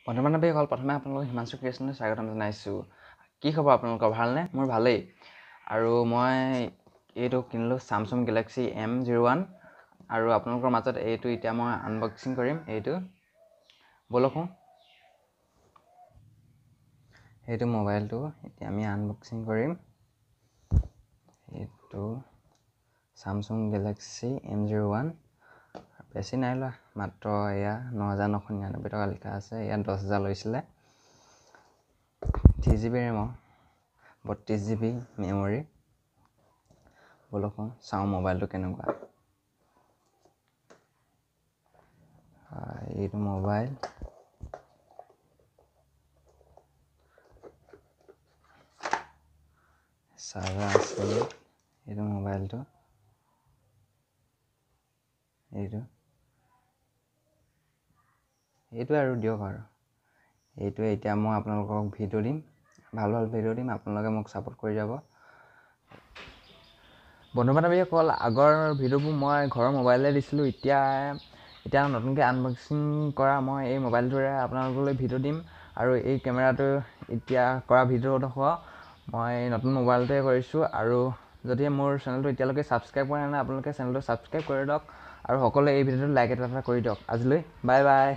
বন্ধু-বান্ধৱীসকল, প্ৰথমে আপোনালোকক হিমাংশু ক্ৰিয়েশ্যনলৈ স্বাগতম জনাইছোঁ। কি খবৰ আপোনালোকৰ? ভালনে? মোৰ ভালেই। আৰু মই এইটো কিনিলোঁ Samsung Galaxy M01 আৰু আপোনালোকৰ মাজত এইটো এতিয়া মই আনবক্সিং কৰিম। ব'লকোঁ এইটো মোবাইলটো এতিয়া আমি আনবক্সিং কৰিম। এইটো Samsung Galaxy M01, বেছি নাই লোৱা, মাত্ৰ এয়া 9,999 টকা লিখা আছে। ইয়াত 10,000 লৈছিলে। 3GB RAM, 32GB memory. ব'লকোঁ চাওঁ মোবাইলটো কেনেকুৱা। এইটো মোবাইল চাৰ্জাৰ আছে। এইটো মোবাইলটো এইটোৱে আৰু দিয়ক আৰু এইটোৱে। এতিয়া মই আপোনালোকক ভিডিঅ' দিম, ভাল ভিডিঅ' দিম, আপোনালোকে মোক ছাপোৰ্ট কৰি যাব। বন্ধু-বান্ধৱীসকল, আগৰ ভিডিঅ'বোৰ মই ঘৰৰ মোবাইলে দিছিলোঁ। এতিয়া নতুনকৈ আনবক্সিং কৰা মই এই মোবাইলটোৰে আপোনালোকলৈ ভিডিঅ' দিম। আৰু এই কেমেৰাটো এতিয়া কৰা ভিডিঅ'ডোখৰ মই নতুন মোবাইলটোৱে কৰিছোঁ। আৰু যদি মোৰ চেনেলটো এতিয়ালৈকে ছাবস্ক্ৰাইব কৰা নাই, আপোনালোকে চেনেলটো ছাবস্ক্ৰাইব কৰি দিয়ক আৰু সকলোৱে এই ভিডিঅ'টো লাইক এটা কৰি দিয়ক। আজিলৈ বাই বাই।